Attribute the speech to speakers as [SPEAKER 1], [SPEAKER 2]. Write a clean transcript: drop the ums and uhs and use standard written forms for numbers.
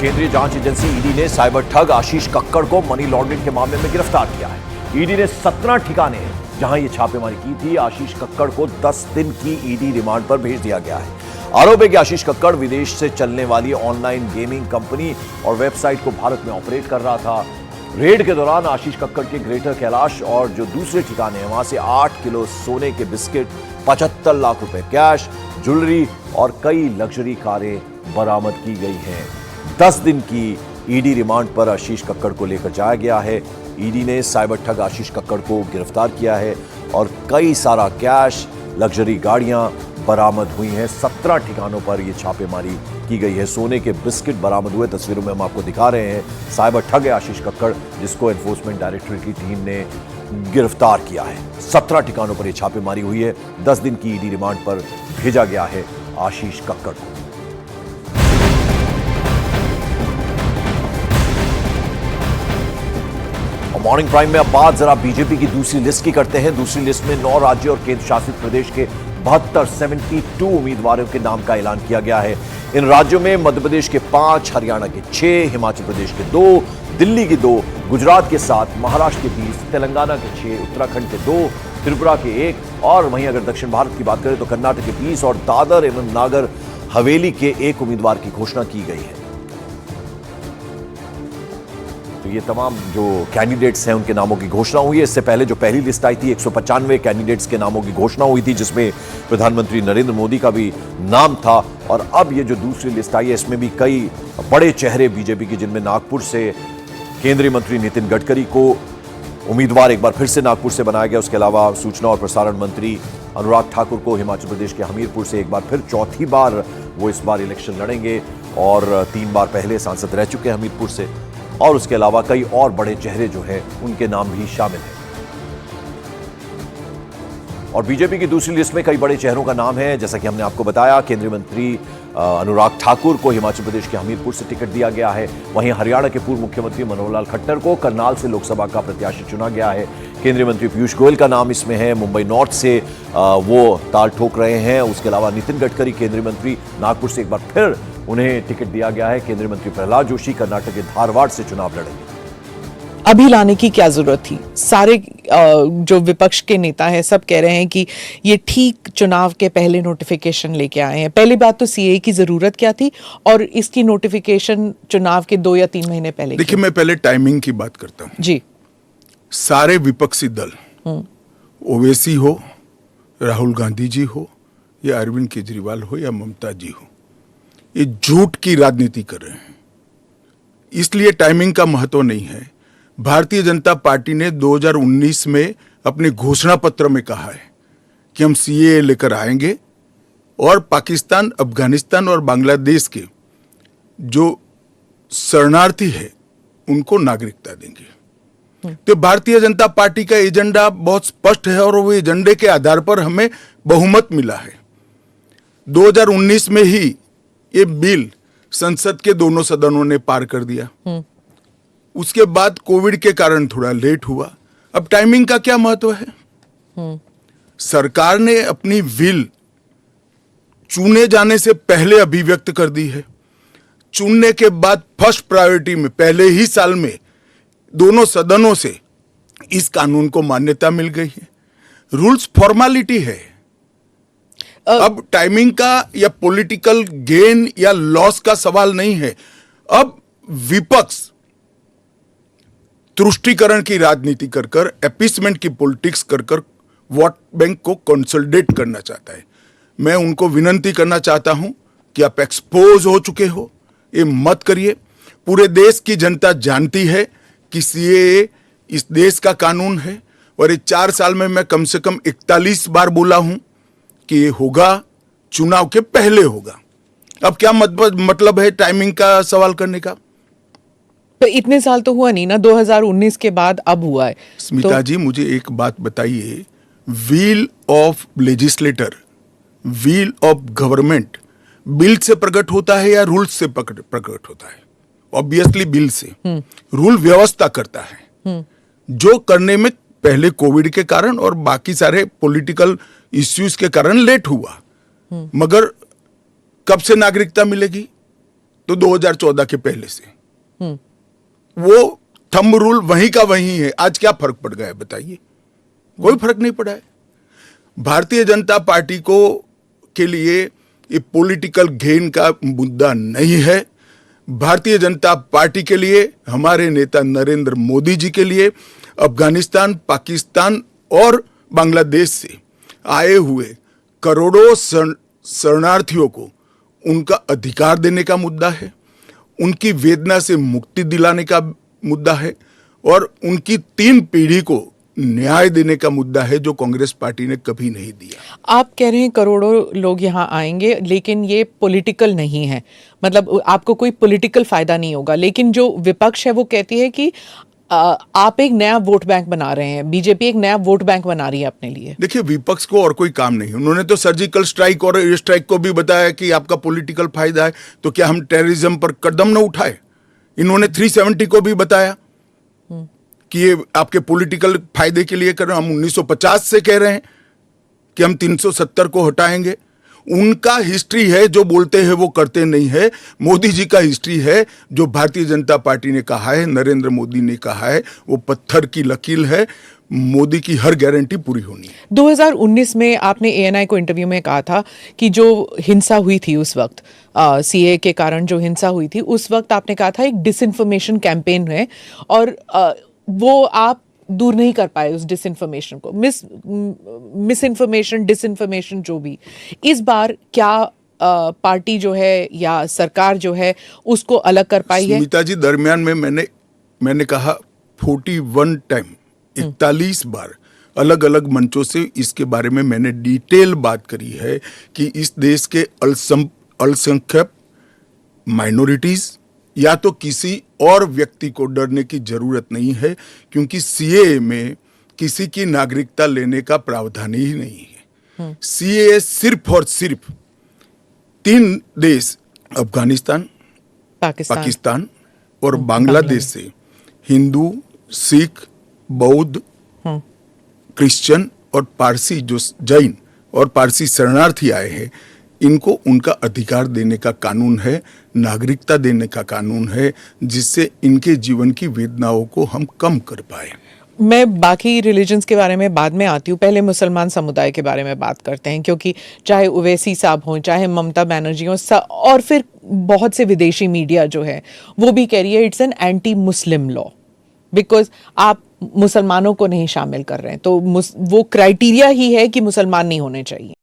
[SPEAKER 1] केंद्रीय जांच agency ED ने साइबर ठग आशीष कक्कड़ को मनी लॉन्ड्रिंग के मामले में गिरफ्तार किया है। ईडी ने 17 ठिकाने जहां ये छापेमारी की थी। आशीष कक्कड़ को 10 दिन की ईडी रिमांड पर भेज दिया गया है। आरोप है कि आशीष कक्कड़ विदेश से चलने वाली ऑनलाइन गेमिंग कंपनी और वेबसाइट को भारत में ऑपरेट कर रहा था। रेड के दौरान आशीष कक्कड़ के ग्रेटर कैलाश और जो दूसरे ठिकाने हैं वहां से 8 किलो सोने के बिस्किट, 75 लाख रुपए कैश, ज्वेलरी और कई लग्जरी कारें बरामद की गई हैं। 10 दिन की ईडी रिमांड पर आशीष कक्कड़ को लेकर जाया गया है। ईडी ने साइबर ठग आशीष कक्कड़ को गिरफ्तार किया है और कई सारा कैश, लग्जरी गाड़ियां बरामद हुई हैं। 17 ठिकानों पर यह छापेमारी की गई है। सोने के बिस्किट बरामद हुए, तस्वीरों में हम आपको दिखा रहे हैं। साइबर ठग है आशीष कक्कड़, जिसको एनफोर्समेंट डायरेक्टरेट की टीम ने गिरफ्तार किया है। 17 ठिकानों पर यह छापेमारी हुई है। 10 दिन की ईडी रिमांड पर भेजा गया है आशीष कक्कड़ को। मॉर्निंग प्राइम में अब बात जरा बीजेपी की दूसरी लिस्ट की करते हैं। दूसरी लिस्ट में 9 राज्य और केंद्र शासित प्रदेश के 72 उम्मीदवारों के नाम का ऐलान किया गया है। इन राज्यों में मध्य प्रदेश के 5, हरियाणा के 6, हिमाचल प्रदेश के 2, दिल्ली के 2, गुजरात के 7, महाराष्ट्र के 20, तेलंगाना के 6, उत्तराखंड के 2, त्रिपुरा के 1 और वहीं अगर दक्षिण भारत की बात करें तो कर्नाटक के 20 और दादर एवं नागर हवेली के 1 उम्मीदवार की घोषणा की गई है। तो ये तमाम जो कैंडिडेट्स हैं उनके नामों की घोषणा हुई है। इससे पहले जो पहली लिस्ट आई थी 195 कैंडिडेट्स के नामों की घोषणा हुई थी, जिसमें प्रधानमंत्री नरेंद्र मोदी का भी नाम था। और अब ये जो दूसरी लिस्ट आई है इसमें भी कई बड़े चेहरे बीजेपी की, जिनमें नागपुर से केंद्रीय मंत्री नितिन गडकरी को उम्मीदवार एक बार फिर से नागपुर से बनाया गया। उसके अलावा सूचना और प्रसारण मंत्री अनुराग ठाकुर को हिमाचल प्रदेश के हमीरपुर से एक बार फिर चौथी बार वो इस बार इलेक्शन लड़ेंगे और 3 बार पहले सांसद रह चुके हैं हमीरपुर से। और उसके अलावा कई और बड़े चेहरे जो हैं उनके नाम भी शामिल हैं। और बीजेपी की दूसरी लिस्ट में कई बड़े चेहरों का नाम है। जैसा कि हमने आपको बताया, केंद्रीय मंत्री अनुराग ठाकुर को हिमाचल प्रदेश के हमीरपुर से टिकट दिया गया है। वहीं हरियाणा के पूर्व मुख्यमंत्री मनोहर लाल खट्टर को करनाल से लोकसभा का प्रत्याशी चुना गया है। केंद्रीय मंत्री पीयूष गोयल का नाम इसमें है। मुंबई नॉर्थ से वो ताल ठोक रहे हैं। उसके अलावा नितिन गडकरी केंद्रीय मंत्री, नागपुर से एक बार फिर उन्हें टिकट दिया गया है। केंद्रीय मंत्री प्रहलाद जोशी कर्नाटक के धारवाड़ से चुनाव लड़ेंगे।
[SPEAKER 2] अभी लाने की क्या जरूरत थी? सारे जो विपक्ष के नेता हैं सब कह रहे हैं कि ये ठीक चुनाव के पहले नोटिफिकेशन लेके आए हैं। पहली बात तो सीए की जरूरत क्या थी और इसकी नोटिफिकेशन चुनाव के 2 या 3 महीने पहले?
[SPEAKER 3] देखिए, मैं पहले टाइमिंग की बात करता हूँ
[SPEAKER 2] जी।
[SPEAKER 3] सारे विपक्षी दल, ओवैसी हो, राहुल गांधी जी हो या अरविंद केजरीवाल हो या ममता जी हो, ये झूठ की राजनीति कर रहे हैं। इसलिए टाइमिंग का महत्व नहीं है। भारतीय जनता पार्टी ने 2019 में अपने घोषणा पत्र में कहा है कि हम सीए लेकर आएंगे और पाकिस्तान, अफगानिस्तान और बांग्लादेश के जो शरणार्थी है उनको नागरिकता देंगे। तो भारतीय जनता पार्टी का एजेंडा बहुत स्पष्ट है और वो एजेंडे के आधार पर हमें बहुमत मिला है। 2019 में ही ये बिल संसद के दोनों सदनों ने पार कर दिया। उसके बाद कोविड के कारण थोड़ा लेट हुआ। अब टाइमिंग का क्या महत्व है? सरकार ने अपनी विल चुने जाने से पहले अभिव्यक्त कर दी है। चुनने के बाद फर्स्ट प्रायोरिटी में पहले ही साल में दोनों सदनों से इस कानून को मान्यता मिल गई है। रूल्स फॉर्मेलिटी है। अब टाइमिंग का या पॉलिटिकल गेन या लॉस का सवाल नहीं है। अब विपक्ष तुष्टीकरण की राजनीति कर कर, एपीसमेंट की पॉलिटिक्स कर कर वोट बैंक को कंसोलिडेट करना चाहता है। मैं उनको विनती करना चाहता हूं कि आप एक्सपोज हो चुके हो, ये मत करिए। पूरे देश की जनता जानती है कि सीएए इस देश का कानून है और ये 4 साल में मैं कम से कम 41 बार बोला हूं कि ये होगा, चुनाव के पहले होगा। अब क्या मतलब है टाइमिंग का सवाल करने का?
[SPEAKER 2] तो इतने साल तो हुआ नहीं ना, 2019 के बाद अब हुआ है।
[SPEAKER 3] स्मिता जी, मुझे एक बात बताइए, wheel of legislator, wheel of government bill से प्रकट होता है या रूल से प्रकट होता है? ऑब्वियसली बिल से। रूल व्यवस्था करता है, जो करने में पहले कोविड के कारण और बाकी सारे पॉलिटिकल इश्यूज के कारण लेट हुआ। मगर कब से नागरिकता मिलेगी? तो 2014 के पहले से वो थंब रूल वहीं का वहीं है। आज क्या फर्क पड़ गया है बताइए? कोई फर्क नहीं पड़ा है। भारतीय जनता पार्टी को के लिए ये पॉलिटिकल गेन का मुद्दा नहीं है। भारतीय जनता पार्टी के लिए, हमारे नेता नरेंद्र मोदी जी के लिए अफगानिस्तान, पाकिस्तान और बांग्लादेश से आए हुए करोड़ों शरणार्थियों को उनका अधिकार देने का मुद्दा है, उनकी वेदना से मुक्ति दिलाने का मुद्दा है और उनकी 3 पीढ़ी को न्याय देने का मुद्दा है, जो कांग्रेस पार्टी ने कभी नहीं दिया।
[SPEAKER 2] आप कह रहे हैं करोड़ों लोग यहाँ आएंगे, लेकिन ये पॉलिटिकल नहीं है, मतलब आपको कोई पॉलिटिकल फायदा नहीं होगा। लेकिन जो विपक्ष है वो कहती है कि आप एक नया वोट बैंक बना रहे हैं, बीजेपी एक नया वोट बैंक बना रही है अपने लिए।
[SPEAKER 3] देखिए, विपक्ष को और कोई काम नहीं। उन्होंने तो सर्जिकल स्ट्राइक और एयर स्ट्राइक को भी बताया कि आपका पॉलिटिकल फायदा है, तो क्या हम टेररिज्म पर कदम न उठाए? इन्होंने 370 को भी बताया कि ये आपके पॉलिटिकल फायदे के लिए कर रहे हैं। हम 1950 से कह रहे हैं कि हम 370 को हटाएंगे। उनका हिस्ट्री है, जो बोलते हैं वो करते नहीं है। मोदी जी का हिस्ट्री है, जो भारतीय जनता पार्टी ने कहा है, नरेंद्र मोदी ने कहा है, वो पत्थर की लकीर है। मोदी की हर गारंटी पूरी होनी है।
[SPEAKER 2] 2019 में आपने एएनआई को इंटरव्यू में कहा था कि जो हिंसा हुई थी उस वक्त, सीए के कारण जो हिंसा हुई थी, उस वक्त आपने कहा था एक डिसइंफॉर्मेशन कैंपेन है और वो आप दूर नहीं कर पाए उस डिसइंफॉर्मेशन को, मिस इन्फॉर्मेशन, डिसइंफॉर्मेशन, जो भी। इस बार क्या पार्टी जो है या सरकार जो है उसको अलग कर पाई है?
[SPEAKER 3] सुमिता जी, दरमियान में मैंने कहा 41 टाइम, 41 बार अलग अलग मंचों से इसके बारे में मैंने डिटेल बात करी है कि इस देश के अल्पसंख्यक माइनॉरिटीज या तो किसी और व्यक्ति को डरने की जरूरत नहीं है, क्योंकि सीए में किसी की नागरिकता लेने का प्रावधान ही नहीं है। सीए सिर्फ और सिर्फ 3 देश, अफगानिस्तान, पाकिस्तान और बांग्लादेश से हिंदू, सिख, बौद्ध, क्रिश्चियन और पारसी, जो जैन और पारसी शरणार्थी आए हैं, इनको उनका अधिकार देने का कानून है, नागरिकता देने का कानून है, जिससे इनके जीवन की वेदनाओं को हम कम कर पाए।
[SPEAKER 2] मैं बाकी रिलीजन्स के बारे में बाद में आती हूँ, पहले मुसलमान समुदाय के बारे में बात करते हैं, क्योंकि चाहे ओवैसी साहब हों, चाहे ममता बनर्जी हों, और फिर बहुत से विदेशी मीडिया जो है वो भी कह रही है it's an anti Muslim law, because आप मुसलमानों को नहीं शामिल कर रहे हैं। तो वो क्राइटेरिया ही है कि मुसलमान नहीं होने चाहिए।